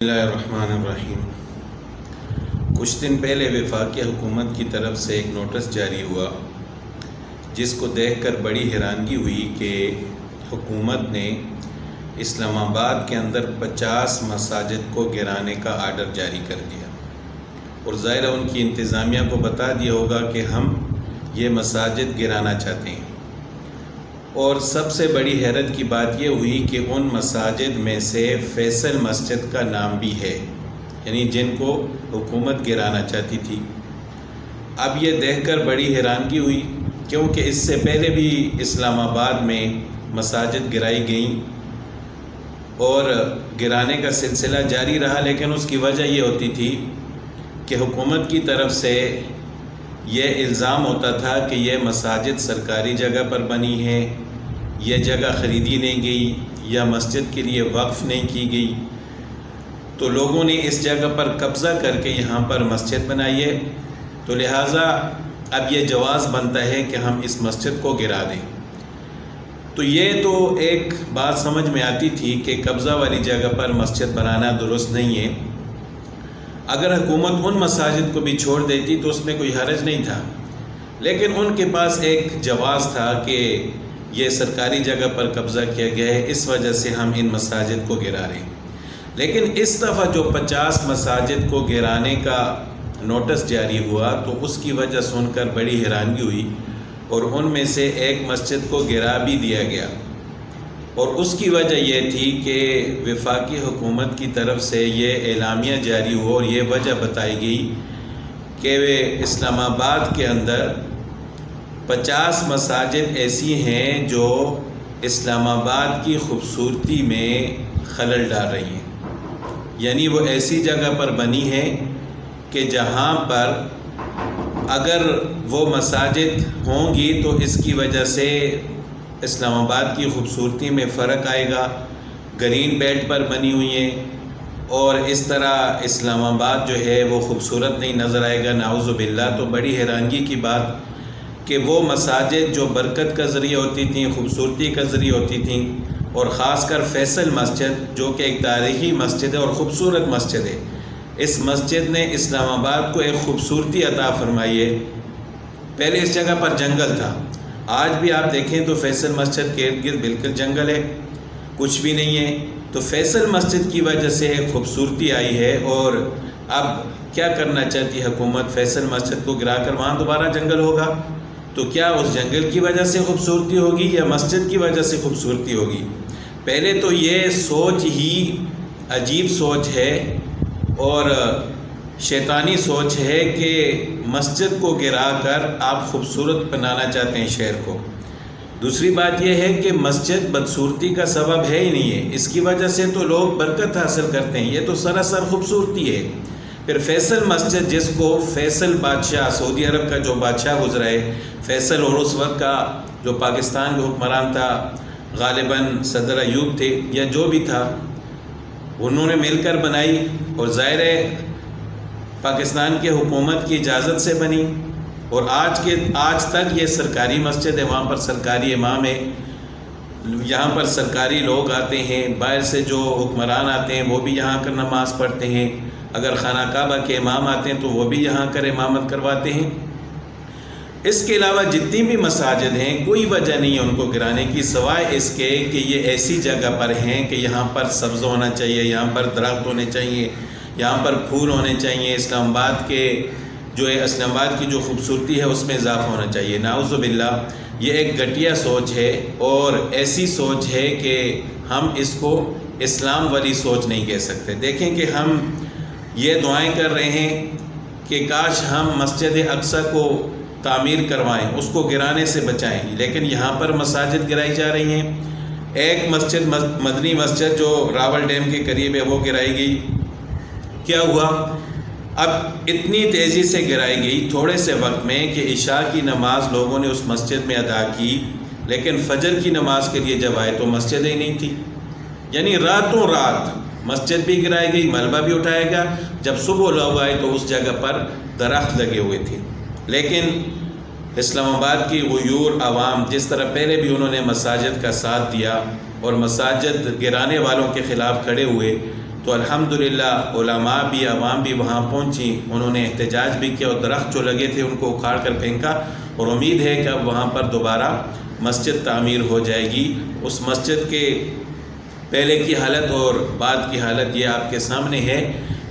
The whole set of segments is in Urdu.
بسم اللہ الرحمن الرحیم۔ کچھ دن پہلے وفاقی حکومت کی طرف سے ایک نوٹس جاری ہوا جس کو دیکھ کر بڑی حیرانگی ہوئی کہ حکومت نے اسلام آباد کے اندر 50 مساجد کو گرانے کا آرڈر جاری کر دیا، اور ظاہر ان کی انتظامیہ کو بتا دیا ہوگا کہ ہم یہ مساجد گرانا چاہتے ہیں۔ اور سب سے بڑی حیرت کی بات یہ ہوئی کہ ان مساجد میں سے فیصل مسجد کا نام بھی ہے، یعنی جن کو حکومت گرانا چاہتی تھی۔ اب یہ دیکھ کر بڑی حیرانگی ہوئی، کیونکہ اس سے پہلے بھی اسلام آباد میں مساجد گرائی گئیں اور گرانے کا سلسلہ جاری رہا، لیکن اس کی وجہ یہ ہوتی تھی کہ حکومت کی طرف سے یہ الزام ہوتا تھا کہ یہ مساجد سرکاری جگہ پر بنی ہے، یہ جگہ خریدی نہیں گئی یا مسجد کے لیے وقف نہیں کی گئی، تو لوگوں نے اس جگہ پر قبضہ کر کے یہاں پر مسجد بنائی ہے، تو لہٰذا اب یہ جواز بنتا ہے کہ ہم اس مسجد کو گرا دیں۔ تو یہ تو ایک بات سمجھ میں آتی تھی کہ قبضہ والی جگہ پر مسجد بنانا درست نہیں ہے۔ اگر حکومت ان مساجد کو بھی چھوڑ دیتی تو اس میں کوئی حرج نہیں تھا، لیکن ان کے پاس ایک جواز تھا کہ یہ سرکاری جگہ پر قبضہ کیا گیا ہے، اس وجہ سے ہم ان مساجد کو گرا رہے ہیں۔ لیکن اس دفعہ جو 50 مساجد کو گرانے کا نوٹس جاری ہوا تو اس کی وجہ سن کر بڑی حیرانگی ہوئی، اور ان میں سے ایک مسجد کو گرا بھی دیا گیا، اور اس کی وجہ یہ تھی کہ وفاقی حکومت کی طرف سے یہ اعلامیہ جاری ہوا اور یہ وجہ بتائی گئی کہ اسلام آباد کے اندر 50 مساجد ایسی ہیں جو اسلام آباد کی خوبصورتی میں خلل ڈال رہی ہیں، یعنی وہ ایسی جگہ پر بنی ہیں کہ جہاں پر اگر وہ مساجد ہوں گی تو اس کی وجہ سے اسلام آباد کی خوبصورتی میں فرق آئے گا۔ گرین بیلٹ پر بنی ہوئی ہیں اور اس طرح اسلام آباد جو ہے وہ خوبصورت نہیں نظر آئے گا، نعوذ باللہ۔ تو بڑی حیرانگی کی بات کہ وہ مساجد جو برکت کا ذریعہ ہوتی تھیں، خوبصورتی کا ذریعہ ہوتی تھیں، اور خاص کر فیصل مسجد جو کہ ایک تاریخی مسجد ہے اور خوبصورت مسجد ہے، اس مسجد نے اسلام آباد کو ایک خوبصورتی عطا فرمائی ہے۔ پہلے اس جگہ پر جنگل تھا، آج بھی آپ دیکھیں تو فیصل مسجد کے ارد گرد بالکل جنگل ہے، کچھ بھی نہیں ہے۔ تو فیصل مسجد کی وجہ سے ایک خوبصورتی آئی ہے، اور اب کیا کرنا چاہتی حکومت؟ فیصل مسجد کو گرا کر وہاں دوبارہ جنگل ہوگا، تو کیا اس جنگل کی وجہ سے خوبصورتی ہوگی یا مسجد کی وجہ سے خوبصورتی ہوگی؟ پہلے تو یہ سوچ ہی عجیب سوچ ہے اور شیطانی سوچ ہے کہ مسجد کو گرا کر آپ خوبصورت بنانا چاہتے ہیں شہر کو۔ دوسری بات یہ ہے کہ مسجد بدصورتی کا سبب ہے ہی نہیں ہے، اس کی وجہ سے تو لوگ برکت حاصل کرتے ہیں، یہ تو سراسر خوبصورتی ہے۔ پھر فیصل مسجد جس کو فیصل بادشاہ، سعودی عرب کا جو بادشاہ گزرا ہے فیصل، اور اس وقت کا جو پاکستان کا حکمران تھا غالباً صدر ایوب تھے یا جو بھی تھا، انہوں نے مل کر بنائی، اور ظاہر ہے پاکستان کے حکومت کی اجازت سے بنی، اور آج تک یہ سرکاری مسجد ہے، وہاں پر سرکاری امام ہے، یہاں پر سرکاری لوگ آتے ہیں، باہر سے جو حکمران آتے ہیں وہ بھی یہاں کر نماز پڑھتے ہیں، اگر خانہ کعبہ کے امام آتے ہیں تو وہ بھی یہاں کر امامت کرواتے ہیں۔ اس کے علاوہ جتنی بھی مساجد ہیں کوئی وجہ نہیں ہے ان کو گرانے کی، سوائے اس کے کہ یہ ایسی جگہ پر ہیں کہ یہاں پر سبز ہونا چاہیے، یہاں پر درخت ہونے چاہیے، یہاں پر پھول ہونے چاہیے، اسلام آباد کی جو خوبصورتی ہے اس میں اضافہ ہونا چاہیے۔ نعوذ باللہ، یہ ایک گھٹیا سوچ ہے اور ایسی سوچ ہے کہ ہم اس کو اسلام والی سوچ نہیں کہہ سکتے۔ دیکھیں کہ ہم یہ دعائیں کر رہے ہیں کہ کاش ہم مسجد اقصی کو تعمیر کروائیں، اس کو گرانے سے بچائیں، لیکن یہاں پر مساجد گرائی جا رہی ہیں۔ ایک مسجد مدنی مسجد جو راول ڈیم کے قریب ہے وہ گرائی گئی، کیا ہوا؟ اب اتنی تیزی سے گرائی گئی تھوڑے سے وقت میں کہ عشاء کی نماز لوگوں نے اس مسجد میں ادا کی، لیکن فجر کی نماز کے لیے جب آئے تو مسجد ہی نہیں تھی، یعنی راتوں رات مسجد بھی گرائی گئی، ملبہ بھی اٹھایا گیا۔ جب صبح لوگ آئے تو اس جگہ پر درخت لگے ہوئے تھے، لیکن اسلام آباد کی غیور عوام جس طرح پہلے بھی انہوں نے مساجد کا ساتھ دیا اور مساجد گرانے والوں کے خلاف کھڑے ہوئے، تو الحمدللہ علماء بھی عوام بھی وہاں پہنچی، انہوں نے احتجاج بھی کیا اور درخت جو لگے تھے ان کو اکھاڑ کر پھینکا، اور امید ہے کہ اب وہاں پر دوبارہ مسجد تعمیر ہو جائے گی۔ اس مسجد کے پہلے کی حالت اور بعد کی حالت یہ آپ کے سامنے ہے۔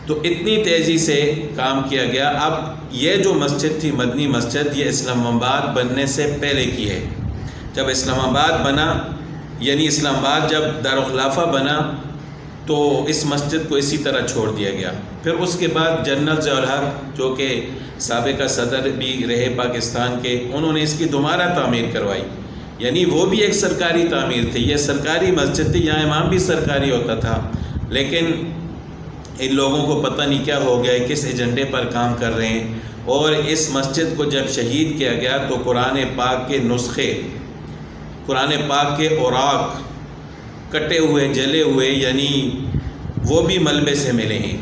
تو اتنی تیزی سے کام کیا گیا۔ اب یہ جو مسجد تھی مدنی مسجد، یہ اسلام آباد بننے سے پہلے کی ہے۔ جب اسلام آباد بنا، یعنی اسلام آباد جب دارالخلافہ بنا، تو اس مسجد کو اسی طرح چھوڑ دیا گیا۔ پھر اس کے بعد جنرل ضیاء الحق جو کہ سابقہ صدر بھی رہے پاکستان کے، انہوں نے اس کی دوبارہ تعمیر کروائی، یعنی وہ بھی ایک سرکاری تعمیر تھی، یہ سرکاری مسجد تھی، یہاں امام بھی سرکاری ہوتا تھا، لیکن ان لوگوں کو پتہ نہیں کیا ہو گیا ہے، کس ایجنڈے پر کام کر رہے ہیں۔ اور اس مسجد کو جب شہید کیا گیا تو قرآن پاک کے نسخے، قرآن پاک کے اوراق کٹے ہوئے جلے ہوئے، یعنی وہ بھی ملبے سے ملے ہیں۔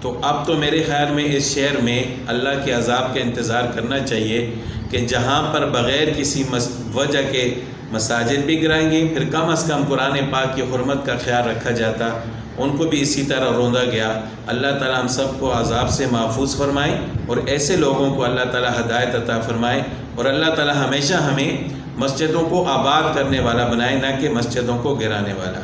تو اب تو میرے خیال میں اس شہر میں اللہ کے عذاب کا انتظار کرنا چاہیے کہ جہاں پر بغیر کسی وجہ کے مساجد بھی گرائیں گے، پھر کم از کم قرآن پاک کی حرمت کا خیال رکھا جاتا، ان کو بھی اسی طرح روندا گیا۔ اللہ تعالیٰ ہم سب کو عذاب سے محفوظ فرمائے، اور ایسے لوگوں کو اللہ تعالیٰ ہدایت عطا فرمائے، اور اللہ تعالیٰ ہمیشہ ہمیں مسجدوں کو آباد کرنے والا بنائے، نہ کہ مسجدوں کو گرانے والا۔